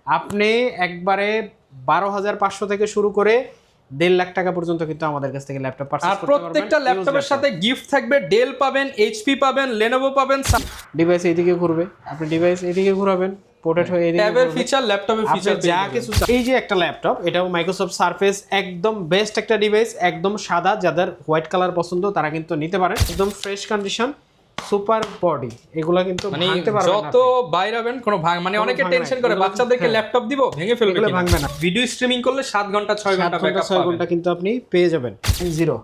আপনি একবারে 12,500 থেকে শুরু করে 1.5 লাখ টাকা পর্যন্ত কিন্তু আমাদের কাছ থেকে ল্যাপটপ পারচেজ আর করতে পারবেন। প্রত্যেকটা ল্যাপটপের সাথে গিফট থাকবে, ডেল পাবেন, এইচপি পাবেন, লেনোভো পাবেন, ডিভাইস এইদিকে ঘুরবে, আপনি ডিভাইস এইদিকে ঘোরাবেন, পোর্ট্রেট হয়ে এদিকে ট্যাবের ঘুরবে। ফিচার, ল্যাপটপের আপনি ফিচার যা কিছু এই যে একটা ল্যাপটপ, এটাও মাইক্রোসফট সারফেস, একদম বেস্ট একটা ডিভাইস, একদম সাদা, যাদের হোয়াইট কালার পছন্দ তারা কিন্তু নিতে পারেন। একদম ফ্রেশ কন্ডিশন, সুপার বডি, এগুলা কিন্তু মানে ভাঙতে পারবেন না যত বাইরাবেন কোনো মানে কোনো অনেকে ভাঙবে টেনশন না। করে এগুলো- বাচ্চাদেরকে হ্যাঁ। ল্যাপটপ দিব ভেঙে ফেলবে এগুলো কিনা। ভাঙবে না। ভিডিও স্ট্রিমিং করলে 7 ঘন্টা 6 ঘন্টা 7 ঘন্টা ব্যাকআপ 6 পাবেন। ঘন্টা কিন্তু আপনি পেয়ে যাবেন। 0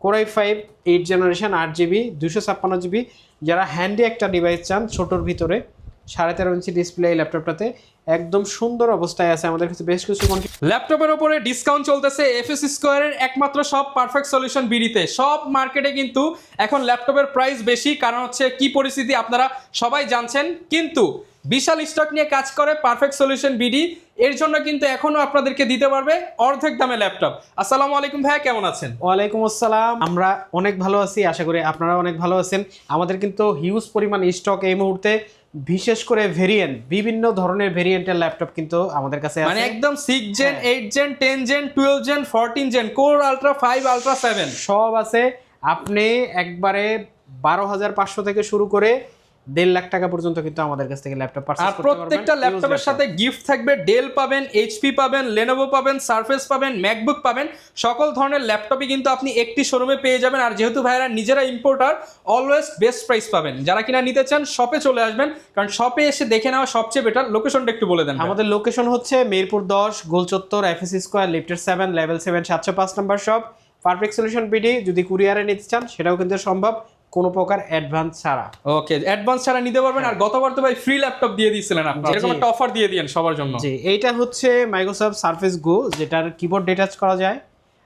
Core i5 8 generation 8GB 256GB, যারা হ্যান্ডি একটা ডিভাইস চান ছোটোর ভিতরে, 13.5 ইঞ্চি ডিসপ্লে এই ল্যাপটপটাতে একদম সুন্দর অবস্থায় আছে। আমাদের কাছে বেশ কিছু ল্যাপটপের উপরে ডিসকাউন্ট চলতেছে এফএস স্কোয়ারের একমাত্র সব পারফেক্ট সলিউশন বিডিতে। সব মার্কেটে কিন্তু এখন ল্যাপটপের প্রাইস বেশি, কারণ হচ্ছে কি পরিস্থিতি আপনারা সবাই জানছেন, কিন্তু বিশাল স্টক নিয়ে কাজ করে পারফেক্ট সলিউশন বিডি। এর জন্য কিন্তু এখনো আপনাদেরকে দিতে পারবে অর্ধেক দামে ল্যাপটপ। আসসালামু আলাইকুম ভাইয়া, কেমন আছেন? ওয়ালাইকুম আসসালাম, আমরা অনেক ভালো আছি, আশা করি আপনারা অনেক ভালো আছেন। আমাদের কিন্তু হিউজ পরিমাণ স্টক এই মুহূর্তে, বিশেষ করে ভেরিয়েন্ট, বিভিন্ন ধরনের ভেরিয়েন্টের ল্যাপটপ কিন্তু আমাদের কাছে মানে আছে। একদম 6 gen, 8 gen, 10 gen, 12 gen, 14 gen, core ultra 5, ultra 7 সব আছে। আপনি একবারে 12,500 থেকে শুরু করে 1.5 লাখ টাকা পর্যন্ত কিন্তু আমাদের কাছ থেকে ল্যাপটপ পারচেজ আর করতে পারবেন। প্রত্যেকটা ল্যাপটপের সাথে গিফট থাকবে, ডেল পাবেন, এইচপি পাবেন, লেনোভো পাবেন, সারফেস পাবেন, ম্যাকবুক পাবেন। সকল ধরনের ল্যাপটপই কিন্তু আপনি একটি শোরুমে পেয়ে যাবেন। আর যেহেতু ভাইরা নিজেরা ইম্পোর্টার, অলওয়েজ বেস্ট প্রাইস পাবেন। যারা কিনা নিতে চান শপে চলে আসবেন, কারণ শপে এসে দেখে নেওয়া সবচেয়ে বেটার। লোকেশনটা একটু বলে দেন। আমাদের লোকেশন হচ্ছে মিরপুর 10 গোলচত্বর, এফএস স্কয়ার, লিফটের 7, লেভেল 7, 705 নম্বর শপ, পারফেক্ট সলিউশন বিডি। যদি কুরিয়ারে নিতে চান সেটাও কিন্তু সম্ভব, কোনো প্রকার অ্যাডভান্স ছাড়া। ওকে, অ্যাডভান্স ছাড়া নিতে পারবেন। আর গতবার তো ভাই ফ্রি ল্যাপটপ দিয়ে দিয়েছিলেন আপনারা, এরকম একটা অফার দিয়ে দিয়েন সবার জন্য। জি, এইটা হচ্ছে মাইক্রোসফট সারফেস গো, যেটার কিবোর্ড ডিটাচ করা যায়।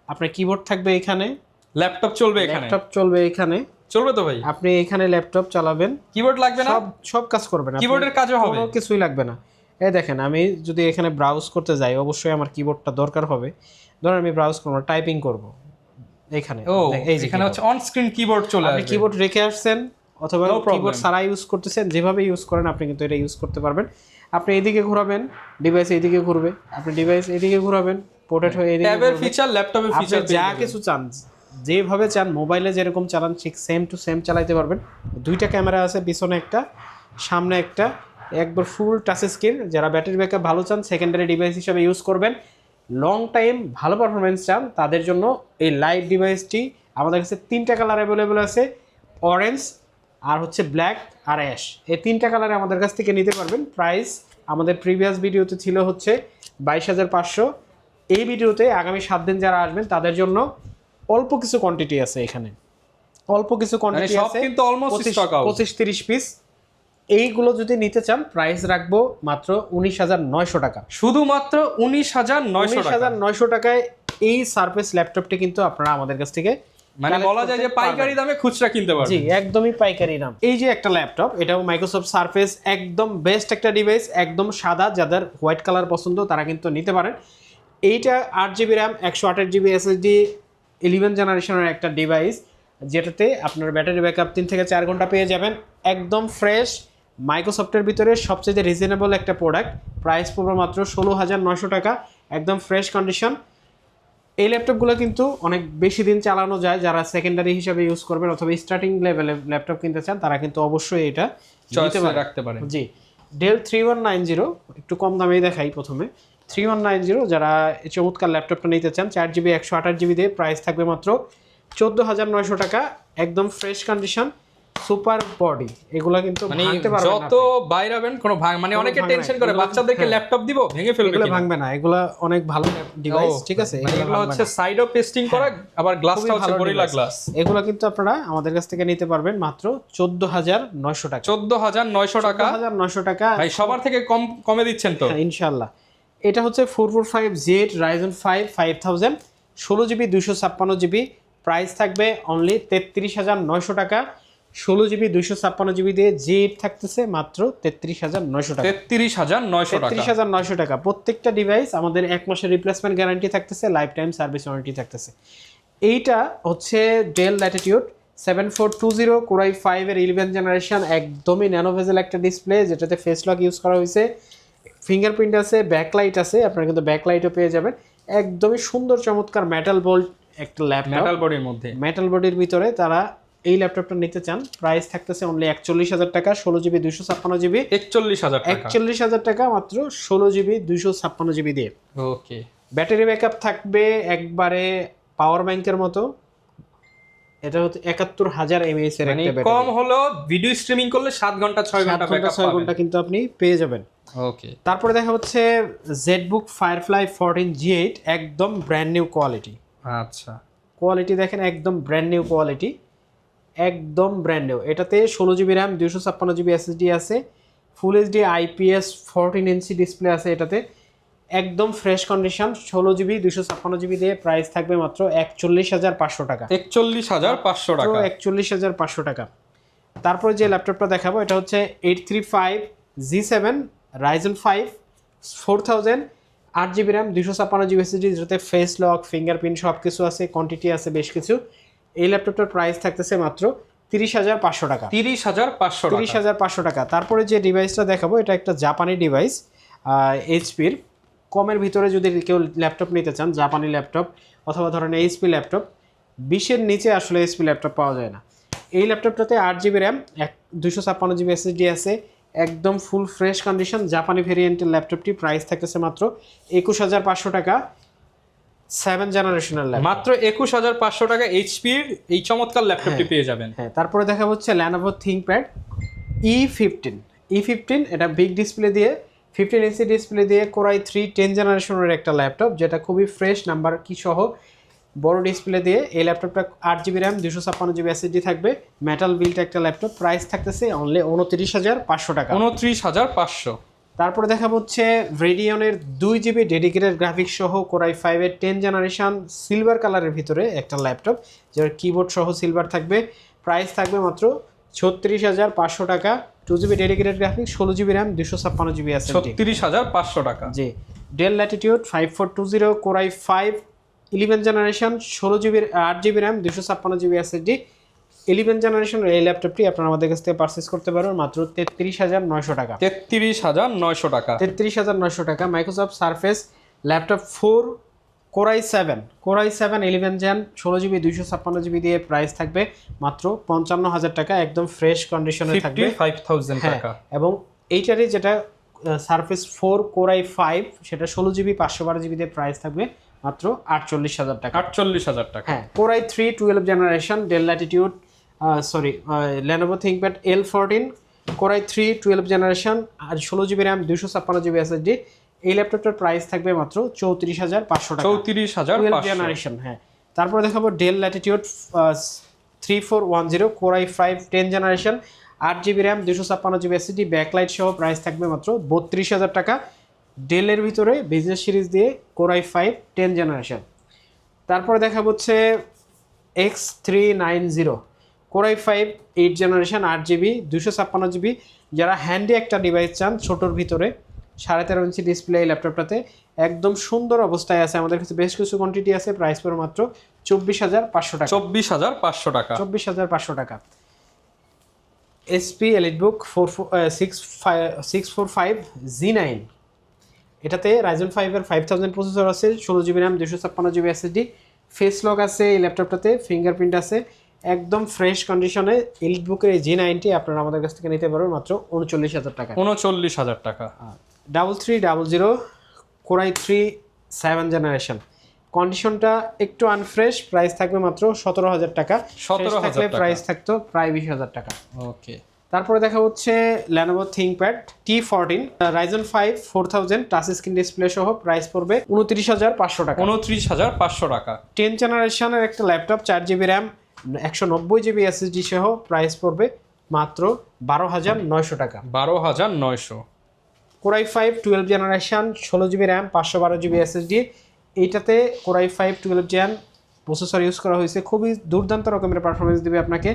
আপনার কিবোর্ড থাকবে এখানে, ল্যাপটপ চলবে এখানে, ল্যাপটপ চলবে এখানে, চলবে তো ভাই? আপনি এখানে ল্যাপটপ চালাবেন, কিবোর্ড লাগবে না, সব কাজ করবেন, কিবোর্ডের কাজও হবে, কোনো কিছুই লাগবে না। এই দেখেন, আমি যদি এখানে ব্রাউজ করতে যাই, অবশ্যই আমার কিবোর্ডটা দরকার হবে। ধরুন আমি ব্রাউজ করব, টাইপিং করব এখানে, ও এই যে এখানে হচ্ছে অন স্ক্রিন কিবোর্ড চলে আপনি আসবে। কিবোর্ড রেখে আসছেন অথবা No problem. কিবোর্ড ছাড়া ইউজ করতেছেন, যেভাবে ইউজ করেন আপনি কিন্তু এটা ইউজ করতে পারবেন। আপনি এদিকে ঘোরাবেন, ডিভাইস এইদিকে ঘুরবে, আপনি ডিভাইস এদিকে ঘোরাবেন, পোর্ট্রেট হয়ে এদিকে ট্যাবের ঘুরবে। ফিচার, ল্যাপটপের আপনি ফিচার যা কিছু চান, যেভাবে চান, মোবাইলে যেরকম চালান ঠিক সেম টু সেম চালাতে পারবেন। 2টা ক্যামেরা আছে, পিছনে একটা, সামনে একটা, একবার ফুল টাচ স্ক্রিন। যারা ব্যাটারি ব্যাকআপ ভালো চান, সেকেন্ডারি ডিভাইস হিসেবে ইউজ করবেন, লং টাইম ভালো পারফরমেন্স চান, তাদের জন্য এই লাইট ডিভাইসটি আমাদের কাছে 3টা কালার অ্যাভেলেবেল আছে, অরেঞ্জ আর হচ্ছে ব্ল্যাক আর অ্যাশ। এই 3টা কালারে আমাদের কাছ থেকে নিতে পারবেন। প্রাইস আমাদের প্রিভিয়াস ভিডিওতে ছিল হচ্ছে 22,500। এই ভিডিওতে আগামী 7 দিন যারা আসবেন তাদের জন্য অল্প কিছু কোয়ান্টিটি আছে, এখানে অল্প কিছু কোয়ান্টিটি সব আছে, কিন্তু অলমোস্ট স্টক আউট। 25-30 পিস। এইগুলো যদি নিতে চান প্রাইস রাখবো মাত্র 19,900 টাকা। শুধুমাত্র 19,900 টাকা। 19,900 টাকায় এই সারফেস ল্যাপটপটি কিন্তু আপনারা আমাদের কাছ থেকে মানে বলা যায় যে পাইকারি দামে খুচরা কিনতে জি, পারবেন। একদমই পাইকারি দাম। এই যে একটা ল্যাপটপ, এটাও মাইক্রোসফট সারফেস, একদম বেস্ট একটা ডিভাইস, একদম সাদা, যাদের হোয়াইট কালার পছন্দ তারা কিন্তু নিতে পারেন। এইটা 8GB র্যাম, 128GB এসএসডি, 11 জেনারেশনের একটা ডিভাইস, যেটাতে আপনার ব্যাটারি ব্যাকআপ 3 থেকে 4 ঘন্টা পেয়ে যাবেন। একদম ফ্রেশ, মাইক্রোসফটের ভিতরে সবচেয়ে রিজনেবল একটা প্রোডাক্ট। প্রাইস পড়বে মাত্র 16,900 টাকা, একদম ফ্রেশ কন্ডিশন। এই ল্যাপটপগুলো কিন্তু অনেক বেশি দিন চালানো যায়। যারা সেকেন্ডারি হিসেবে ইউজ করবেন অথবা স্টার্টিং লেভেলে ল্যাপটপ কিনতে চান, তারা কিন্তু অবশ্যই এটা চয়েস রাখতে পারেন। জি, ডেল 3190, একটু কম দামেই দেখাই প্রথমে। 3190 যারা এই চমৎকার ল্যাপটপটা নিতে চান, 4GB 128GB দিয়ে, প্রাইস থাকবে মাত্র 14,900 টাকা, একদম ফ্রেশ কন্ডিশন, সুপার বডি। এগুলা কিন্তু মানে ভাঙতে পারবেন না যত বাইরাবেন কোনো মানে অনেকে ভাঙবে টেনশন না। করে এগুলো- বাচ্চাদেরকে হ্যাঁ। ল্যাপটপ দিব ভেঙে ফেলবে এগুলো কিনা। ভাঙবে না, এগুলা অনেক ভালো ডিভাইস, ঠিক আছে? এগুলো হচ্ছে সাইডও পেস্টিং করা, আবার গ্লাসটা হচ্ছে গরিলা গ্লাস। এগুলো কিন্তু আপনারা আমাদের কাছ থেকে নিতে পারবেন মাত্র 14,900 টাকা। 14,900 টাকা 14,900 টাকা, ভাই, সবার থেকে কমে দিচ্ছেন তো। হ্যাঁ, ইনশাল্লাহ। এটা হচ্ছে 445Z Ryzen 5 5000, 16GB 256GB, price থাকবে অনলি 33,900 টাকা। 16GB 256GB দিয়ে Z থাকতেছে মাত্র 33,900 টাকা। 33,900 টাকা। 33,900 টাকা। প্রত্যেকটা ডিভাইস আমাদের 1 মাসের রিপ্লেসমেন্ট গ্যারান্টি থাকতেছে, লাইফ টাইম সার্ভিস ওয়ারেন্টি থাকতেছে। এইটা হচ্ছে ডেল ল্যাটিটিউড 7420 Core i5 এর 11 জেনারেশন, একদমই ন্যানো ভেজেল একটা ডিসপ্লে, যেটাতে ফেস লক ইউজ করা হয়েছে। ফিঙ্গারপ্রিন্ট আছে, ব্যাকলাইট আছে, আপনারা কিন্তু ব্যাকলাইটও পেয়ে যাবেন। একদমই সুন্দর চমৎকার মেটাল বোল্ট একটা ল্যাপটপ, মেটাল বডির মধ্যে, মেটাল বডির ভিতরে তারা এই ল্যাপটপটা নিতে চান। প্রাইস থাকতেছে অনলি 41,000 টাকা, 16GB 256GB। 41,000 টাকা, 41,000 টাকা মাত্র 16GB 256GB দিয়ে। ওকে। ব্যাটারি ব্যাকআপ থাকবে একবারে পাওয়ার ব্যাংকের মতো। এটা হচ্ছে 71,000 mAh এর মানে একটা ব্যাটারি। কম হলো ভিডিও স্ট্রিমিং করলে 7 ঘন্টা 6 ঘন্টা ব্যাকআপ 6 ঘন্টা কিন্তু আপনি পেয়ে যাবেন। ওকে। তারপরে দেখা হচ্ছে জেটবুক ফায়ারফ্লাই 14 G8, একদম ব্র্যান্ড নিউ কোয়ালিটি। আচ্ছা, কোয়ালিটি দেখেন, একদম ব্র্যান্ড নিউ কোয়ালিটি, একদম ব্র্যান্ড নিউ। এটাতে 16GB র্যাম, 256GB SSD আছে, full HD IPS 14 inch display আছে এটাতে, একদম ফ্রেশ কন্ডিশন। 16GB 256GB দিয়ে প্রাইস থাকবে মাত্র 41,500 টাকা। 41,500 টাকা, 41,500 টাকা। তারপরে যে ল্যাপটপটা দেখাবো এটা হচ্ছে 835G7 Ryzen 5 4000, 8GB RAM, 256GB SSD, যেটাতে ফেস লক, ফিঙ্গারপ্রিন্ট সব কিছু আছে, কোয়ান্টিটি আছে বেশ কিছু। এই ল্যাপটপটার প্রাইস থাকতেছে মাত্র 30,500 টাকা। 30,500 টাকা, 30,500 টাকা। তারপরে যে ডিভাইসটা দেখাবো এটা একটা জাপানি ডিভাইস, এইচপির। কমের ভিতরে যদি কেউ ল্যাপটপ নিতে চান, জাপানি ল্যাপটপ অথবা ধরেন এইচপি ল্যাপটপ, 20-এর নিচে আসলে এইচপি ল্যাপটপ পাওয়া যায় না। এই ল্যাপটপটাতে 8GB র্যাম, 256GB SSD আছে, একদম ফুল ফ্রেশ কন্ডিশন জাপানি ভেরিয়েন্টের ল্যাপটপটি। প্রাইস থাকতেছে মাত্র 21,500 টাকা, 7 জেনারেশনের ল্যাপটপ। মাত্র 21,500 টাকা এইচপির এই চমৎকার ল্যাপটপটি পেয়ে যাবেন। হ্যাঁ, তারপরে দেখা হচ্ছে Lenovo ThinkPad E15। এটা বিগ ডিসপ্লে দিয়ে, 15 ইঞ্চি ডিসপ্লে দিয়ে Core i3 10 জেনারেশনের একটা ল্যাপটপ, যেটা খুবই ফ্রেশ নাম্বার কি সহ বড় ডিসপ্লে দিয়ে। এই ল্যাপটপটা 8GB র্যাম, 256GB SSD থাকবে, মেটাল বিল্ট একটা ল্যাপটপ। প্রাইস থাকতেছে অনলি 29,500 টাকা। 29,500। তারপরে দেখা হচ্ছে রেডিয়নের 2GB ডেডিকেটেড গ্রাফিক্স সহ Core i5 এর 10 জেনারেশন সিলভার কালারের ভিতরে একটা ল্যাপটপ, যার কিবোর্ড সহ সিলভার থাকবে। প্রাইস থাকবে মাত্র 36,500 টাকা, 2GB dedicated graphics, 16GB RAM, 256GB SSD। 36,500 টাকা। জি। Dell Latitude 5420 Core i5 11 generation, 8GB RAM, 256GB SSD। 11 জেনারেশনের এই ল্যাপটপটি আপনারা আমাদের কাছ থেকে পারচেস করতে পারবেন মাত্র 33,900 টাকা। 33,900 টাকা। 33,900 টাকা। Microsoft Surface laptop 4 Core i7 11 gen, 16GB 256GB দিয়ে প্রাইস থাকবে মাত্র 55,000 টাকা, একদম ফ্রেশ কন্ডিশনে থাকবে, 55,000 টাকা। এবং এইটারই যেটা সারফেস 4 Core i5 সেটা 16GB 512GB দিয়ে প্রাইস থাকবে মাত্র 48,000 টাকা। 48,000 টাকা। হ্যাঁ, Core i3 12 generation, Dell Latitude Lenovo ThinkPad L14, Core i3 12 generation, আর 16GB র্যাম, 256GB SSD। এই ল্যাপটপটার প্রাইস থাকবে মাত্র 34,500 টাকা। 34,500 জেনারেশন। হ্যাঁ, তারপরে দেখাবো del Latitude 3410 Core i5 10 generation, 8GB RAM, 256GB SSD, backlight সহ প্রাইস থাকবে মাত্র 32,000 টাকা। ডেলের ভিতরে বিজনেস সিরিজ দিয়ে Core i5 10 জেনারেশন। তারপরে দেখা হচ্ছে X390 Core i5 8 generation, 8GB 256GB। যারা হ্যান্ডি একটা ডিভাইস চান ছোটোর ভিতরে, 13.5 ইঞ্চি ডিসপ্লে এই ল্যাপটপটাতে একদম সুন্দর অবস্থায় আছে, আমাদের কাছে বেশ কিছু কোয়ান্টিটি আছে। প্রাইস পড়ে মাত্র 24,500 টাকা। 24,500 টাকা। 24,500 টাকা। HP EliteBook 645 G9, এটাতে Ryzen 5 এর 5000 প্রসেসর আছে, 16GB RAM, 256GB SSD, face lock আছে এই ল্যাপটপটাতে, ফিঙ্গারপ্রিন্ট আছে, একদম ফ্রেশ কন্ডিশনে। EliteBook-এর এই G9টি আপনারা আমাদের কাছ থেকে নিতে পারবেন মাত্র 39,000 টাকা। 39,000 টাকা। 3300 Core i3 7 জেনারেশন, কন্ডিশনটা একটু আনফ্রেশ, প্রাইস থাকবে মাত্র 17,000 টাকা। 17,000 টাকা। প্রাইস থাকতো প্রায় 20,000 টাকা। ওকে। তারপরে দেখা হচ্ছে Lenovo ThinkPad T14 Ryzen 5 4000 touch screen display সহ, প্রাইস পড়বে 29,500 টাকা। 29,500 টাকা। 10 জেনারেশনের একটা laptop, 4GB RAM, 190GB SSD সহ, প্রাইস পড়বে মাত্র 12,900 টাকা। 12,900। Core i5 12 generation, 16GB RAM, 512GB SSD। এইটাতে Core i5 12 gen processor use করা হয়েছে, খুবই দুর্দান্ত রকমের পারফরমেন্স দেবে আপনাকে।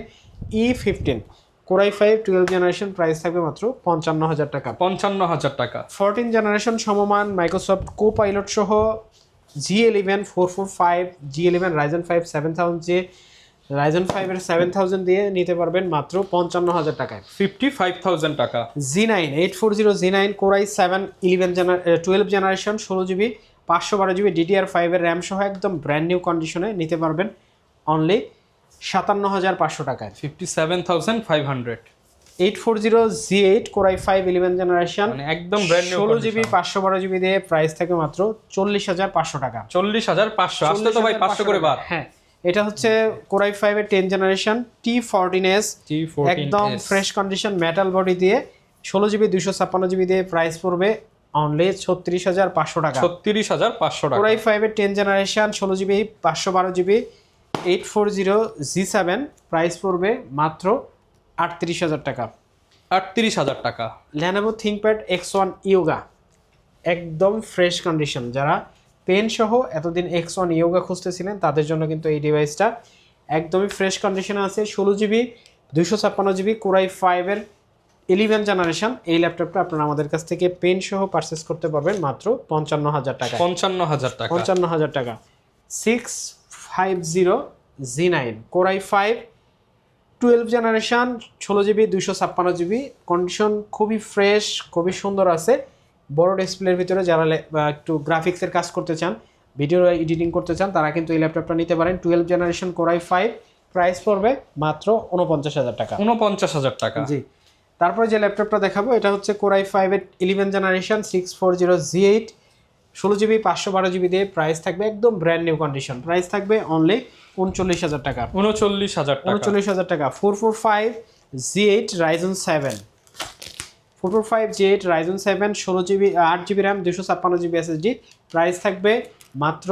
E15 Core i5 12 generation, price থাকবে মাত্র 55,000 টাকা। 55,000 টাকা। 14 জেনারেশন সমমান মাইক্রোসফট কোপাইলট সহ G11 445 G11 Ryzen 5 7000J Ryzen 5 এর 7000 দিয়ে নিতে পারবেন মাত্র 55000 টাকায়। 55,000 টাকা। Z9 840 Z9 Core i7 12 generation 16GB 512GB DDR5 এর র্যাম সহ একদম ব্র্যান্ড নিউ কন্ডিশনে নিতে পারবেন অনলি 57500 টাকায়। 57,500। 840 Z8 Core i5 11 জেনারেশন মানে একদম ব্র্যান্ড নিউ 16GB 512GB দিয়ে প্রাইস থাকে মাত্র 40500 টাকা। 40,500 আসলে তো ভাই 500 করে বাদ। হ্যাঁ, এটা হচ্ছে Core i5 এর 10 জেনারেশন T14s একদম ফ্রেশ কন্ডিশন মেটাল বডি দিয়ে 16GB 256GB দিয়ে প্রাইস পড়বে অনলি 36500 টাকা। 36,500 টাকা। Core i5 এর 10 generation 16GB 512GB 840 Z7 price পড়বে মাত্র 38000 টাকা। 38,000 টাকা। Lenovo ThinkPad X1 Yoga একদম ফ্রেশ কন্ডিশন, যারা পেন সহ এতদিন X1 Yoga খুঁজতেছিলেন তাদের জন্য কিন্তু এই ডিভাইসটা একদমই ফ্রেশ কন্ডিশনে আছে। 16GB 256GB Core i5 এর 11 জেনারেশন এই ল্যাপটপটা আপনারা আমাদের কাছ থেকে পেন সহ পারচেস করতে পারবেন মাত্র 55000 টাকা। 55,000 টাকা। 55000 টাকা। 650 Z9 Core i5 12 generation 16GB 256GB condition খুবই ফ্রেশ, খুবই সুন্দর আছে। বড় ডিসপ্লের ভিতরে যারা একটু গ্রাফিক্সের কাজ করতে চান, ভিডিও এডিটিং করতে চান, তারা কিন্তু এই ল্যাপটপটা নিতে পারেন। 12 জেনারেশন Core i5 প্রাইস পড়বে মাত্র 49000 টাকা। 49,000 টাকা। জি, তারপরে যে ল্যাপটপটা দেখাবো এটা হচ্ছে Core i5 এর 11 জেনারেশন 640 Z8 16GB 512GB দিয়ে প্রাইস থাকবে একদম ব্র্যান্ড নিউ কন্ডিশন, প্রাইস থাকবে অনলি 39000 টাকা। 39,000 টাকা। 39000 টাকা। 445 Z8 Ryzen 7 445 Z8 Ryzen 7 16GB 8GB RAM 256GB SSD price থাকবে মাত্র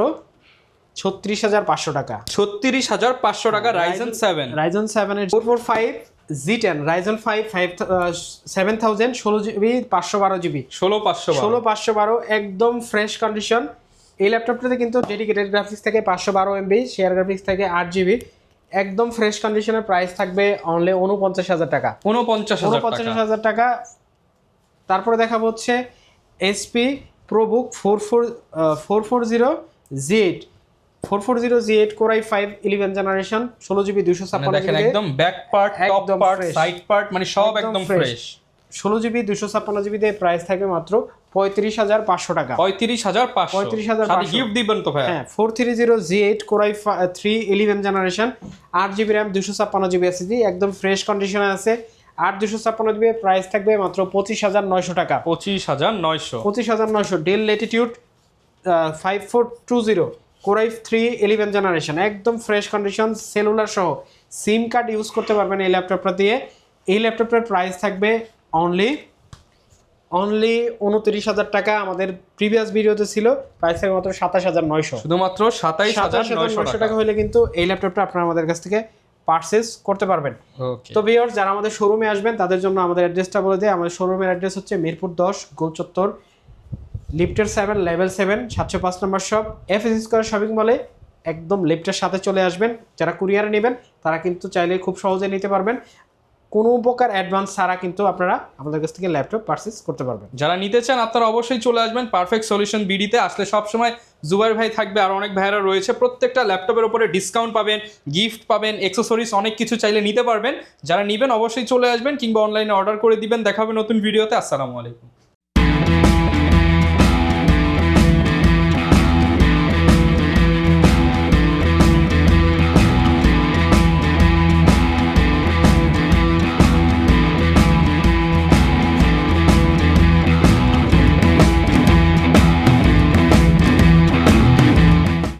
36500 টাকা। 36,500 টাকা। Ryzen 7 Ryzen 7 এর 445 Z10 Ryzen 5 7000 16GB 512GB 16512 একদম ফ্রেশ কন্ডিশন। এই ল্যাপটপটাতে কিন্তু ডেডিকেটেড গ্রাফিক্স থেকে 512MB, শেয়ার গ্রাফিক্স থেকে 8GB একদম ফ্রেশ কন্ডিশনের প্রাইস থাকবে অনলি 49000 টাকা। 49,000 টাকা। তারপরে দেখাবো হচ্ছে HP ProBook 440 Z8 Core i5 11 generation 16GB 256GB দেখেন একদম back part, top part, side part মানে সব একদম ফ্রেশ। 16GB 256GB দিয়ে প্রাইস থাকবে মাত্র 35500 টাকা। 35,500 সাথে গিফট দিবেন তো ভাই। হ্যাঁ, 430 Z8 Core i3 11 generation 8GB RAM 256GB SSD একদম ফ্রেশ কন্ডিশনে আছে। 8256GB প্রাইস থাকবে মাত্র 25900 টাকা। 25,900 Dell Latitude 5420 Core i3 11 generation একদম ফ্রেশ কন্ডিশন, সেলুলার সহ সিম কার্ড ইউজ করতে পারবেন এই ল্যাপটপটা দিয়ে। এই ল্যাপটপটার প্রাইস থাকবে অনলি 29000 টাকা। আমাদের প্রিভিয়াস ভিডিওতে ছিল প্রাইস থাকবে মাত্র 27900, শুধুমাত্র 27,900 টাকা হলে কিন্তু এই ল্যাপটপটা আপনারা আমাদের কাছ থেকে পারচেজ করতে পারবেন। ওকে, তো ভিউয়ার্স, যারা আমাদের শোরুমে আসবেন তাদের জন্য আমাদের অ্যাড্রেসটা বলে দেয়। আমাদের শোরুমের অ্যাড্রেস হচ্ছে মিরপুর 10 গোল চত্বর, লিফটের 7 লেভেল 7 705 নম্বর শপ FS স্কয়ার শপিং মলে একদম লিফটের সাথে চলে আসবেন। যারা কুরিয়ারে নেবেন তারা কিন্তু চাইলে খুব সহজে নিতে পারবেন, কোনো প্রকার অ্যাডভান্স ছাড়া কিন্তু আপনারা আমাদের কাছ থেকে ল্যাপটপ পারচেজ করতে পারবেন। যারা নিতে চান আপনারা অবশ্যই চলে আসবেন পারফেক্ট সলিউশন বিডিতে। আসলে সবসময় জুবাইর ভাই থাকবে, আর অনেক ভাইয়েরা রয়েছে। প্রত্যেকটা ল্যাপটপের উপরে ডিসকাউন্ট পাবেন, গিফট পাবেন, অ্যাক্সেসরিজ অনেক কিছু চাইলে নিতে পারবেন। যারা নেবেন অবশ্যই চলে আসবেন কিংবা অনলাইনে অর্ডার করে দিবেন। দেখা হবে নতুন ভিডিওতে। আসসালামু আলাইকুম।